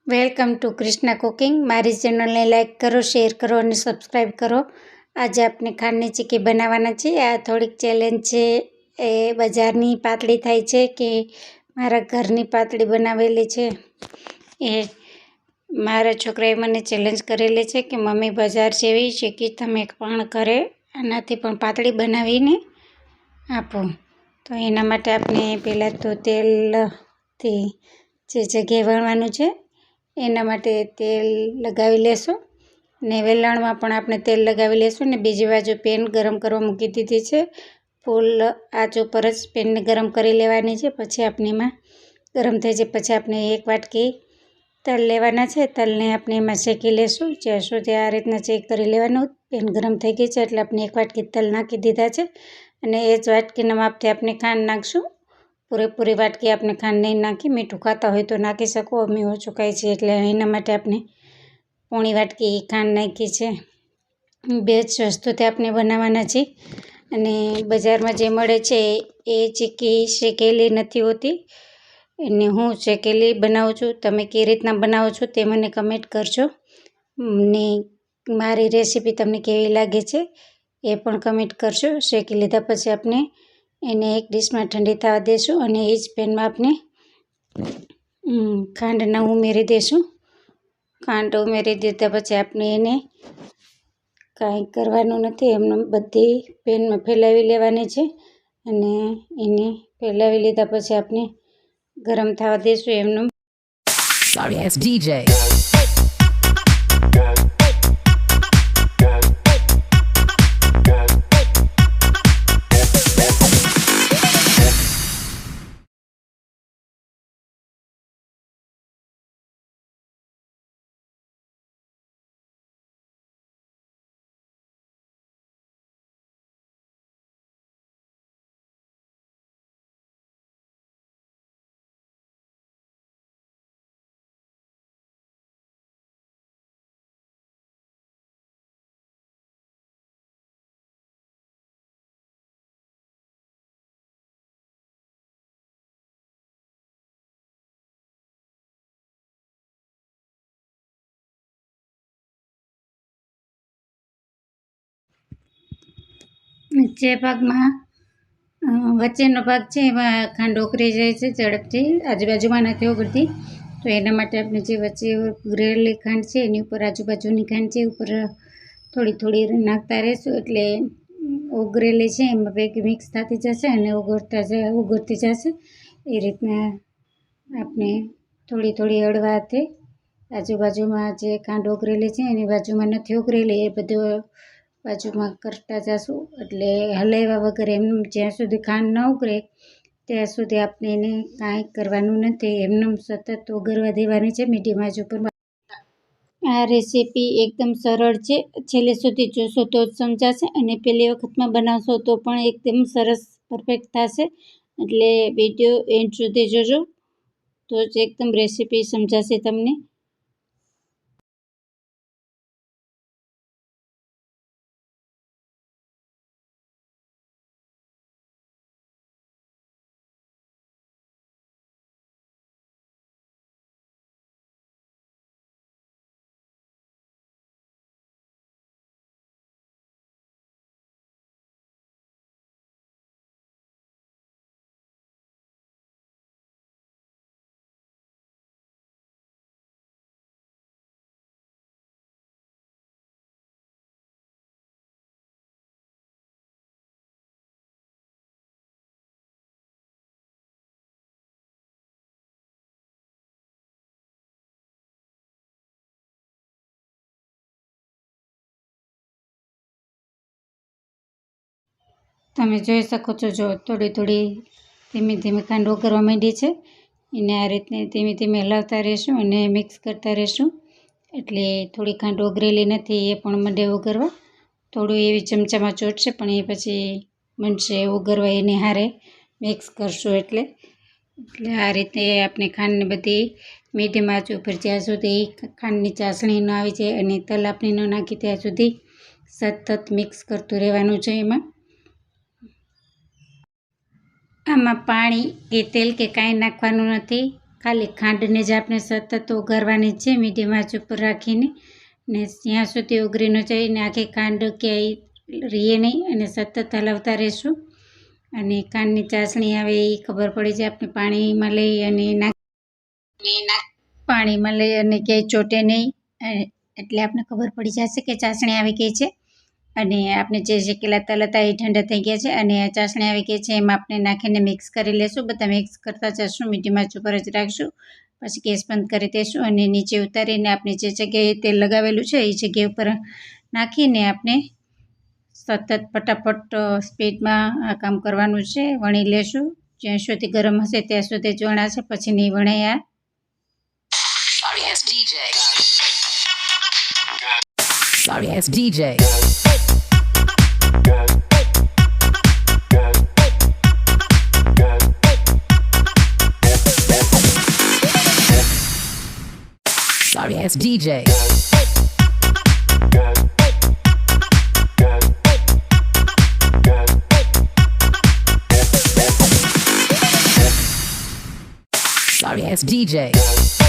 Welcome to Krishna cooking. મારી ચેનલને like કરો, શેર કરો અને સબસ્ક્રાઈબ કરો। આજે આપણે ખાંડની ચીક્કી બનાવવાના છીએ। આ થોડીક ચેલેન્જ છે। એ બજારની પાતળી થાય છે કે મારા ઘરની પાતળી બનાવેલી છે। એ મારા છોકરાએ મને ચેલેન્જ કરેલી છે કે મમ્મી બજાર જેવી ચીક્કી તમે પણ ઘરે આનાથી પણ પાતળી બનાવીને આપો। તો એના માટે આપણે પહેલાં તો તેલથી જે જગ્યાએ વણવાનું છે એના માટે તેલ લગાવી લેશું ને વેલણમાં પણ આપણે તેલ લગાવી લેશું ને બીજી બાજુ પેન ગરમ કરવા મૂકી દીધી છે। ફૂલ આંચ ઉપર જ પેનને ગરમ કરી લેવાની છે। પછી આપણે એમાં ગરમ થઈ જાય પછી આપણે એક વાટકી તલ લેવાના છે। તલને આપણે એમાં શેકી લેશું જ્યાં સુધી આ રીતના ચેક કરી લેવાનું। પેન ગરમ થઈ ગઈ છે એટલે આપણે એક વાટકી તલ નાખી દીધા છે અને એ જ વાટકીના માપથી આપણે ખાંડ નાખશું। પૂરેપૂરી વાટકી આપણે ખાંડ નહીં નાખી, મીઠું ખાતા હોય તો નાખી શકો, અમે ઓછું ખાઈએ છીએ એટલે એના માટે આપણે પોણી વાટકી ખાંડ નાખી છે। બે જ વસ્તુથી આપણે બનાવવાના છે અને બજારમાં જે મળે છે એ ચીક્કી શેકેલી નથી હોતી અને હું શેકેલી બનાવું છું। તમે કઈ રીતના બનાવો છો તે મને કમેન્ટ કરજો ને મારી રેસીપી તમને કેવી લાગે છે એ પણ કમેન્ટ કરજો। શેકી લીધા પછી આપણે એને એક ડીશમાં ઠંડી થવા દઈશું અને એ જ પેનમાં આપણે ખાંડના ઉમેરી દઈશું। ખાંડ ઉમેરી દીધા પછી આપણે એને કાંઈ કરવાનું નથી, એમને બધી પેનમાં ફેલાવી લેવાની છે અને એને ફેલાવી લીધા પછી આપણે ગરમ થવા દઈશું એમનું। Sorry ass DJ. જે ભાગમાં વચ્ચેનો ભાગ છે એમાં ખાંડ ઓગળી જાય છે ઝડપથી, આજુબાજુમાં નથી ઓગળતી। તો એના માટે આપણે જે વચ્ચે ઓગળેલી ખાંડ છે એની ઉપર આજુબાજુની ખાંડ છે ઉપર થોડી થોડી નાખતા રહીશું એટલે ઓગળેલી છે એમાં ભેગી મિક્સ થતી જશે અને ઓગળતી જશે। એ રીતના આપણે થોડી થોડી હળવા હાથે આજુબાજુમાં જે ખાંડ ઓગળેલી છે એની બાજુમાં નથી ઓગળેલી એ બધું બાજુમાં કરતા જશું એટલે હલાવ્યા વગર એમ જ્યાં સુધી ખાંડ ન ઓગળે ત્યાં સુધી આપણે એને કાંઈ કરવાનું નથી, એમને સતત ઓગળવા દેવાની છે મીડિયમ આંચ ઉપર। આ રેસીપી એકદમ સરળ છે, છેલ્લે સુધી જોશો તો જ સમજાશે અને પહેલી વખતમાં બનાવશો તો પણ એકદમ સરસ પરફેક્ટ થશે। એટલે વિડીયો એન્ડ સુધી જોજો તો જ એકદમ રેસીપી સમજાશે તમને। તમે જોઈ શકો છો, જો થોડી થોડી ધીમે ધીમે ખાંડ ઓગળવા માંડી છે એને આ રીતે ધીમે ધીમે હલાવતા રહેશું અને મિક્સ કરતા રહેશું એટલે થોડી ખાંડ ઓગળેલી નથી એ પણ મંડે ઓગળવા। થોડું એવી ચમચામાં ચોટશે પણ એ પછી બનશે ઓગળવા એને હારે મિક્સ કરશું એટલે આ રીતે આપણે ખાંડને બધી મીડિયમ આંચ ઉપર જ્યાં સુધી ખાંડની ચાસણી ન આવી જાય અને તલ આપણે ન નાખી ત્યાં સુધી સતત મિક્સ કરતું રહેવાનું છે એમાં। આમાં પાણી કે તેલ કે કાંઈ નાખવાનું નથી, ખાલી ખાંડને જ આપણે સતત ઓગાળવાની છે મીડિયમ આંચ ઉપર રાખીને, ને જ્યાં સુધી ઓગળી ન જાય ને આખી ખાંડ ક્યાંય રહીએ નહીં અને સતત હલાવતા રહેશું. અને ખાંડની ચાસણી આવે એ ખબર પડી જાય આપણે પાણીમાં લઈ અને પાણીમાં લઈ અને ક્યાંય ચોટે નહીં, એટલે આપણે ખબર પડી જશે કે ચાસણી આવી ગઈ છે. અને આપણે જે શેકેલા તલ હતા એ ઠંડા થઈ ગયા છે અને આ ચાસણી આવી ગઈ છે. એમાં આપણે નાખીને મિક્સ કરી લેશું. બધા મિક્સ કરતા જશું, મીડિયમ આંચ ઉપર જ રાખશું. પછી ગેસ બંધ કરી દઈશું અને નીચે ઉતારીને આપણે જે જગ્યાએ તેલ લગાવેલું છે એ જગ્યા ઉપર નાખીને આપણે સતત ફટાફટ સ્પીડમાં આ કામ કરવાનું છે. વણી લેશું. જ્યાં સુધી ગરમ હશે ત્યાં સુધી જ વણાશે, પછી નહીં વણાય. Sorry ass DJ. Sorry ass DJ. Sorry ass DJ. Sorry ass DJ.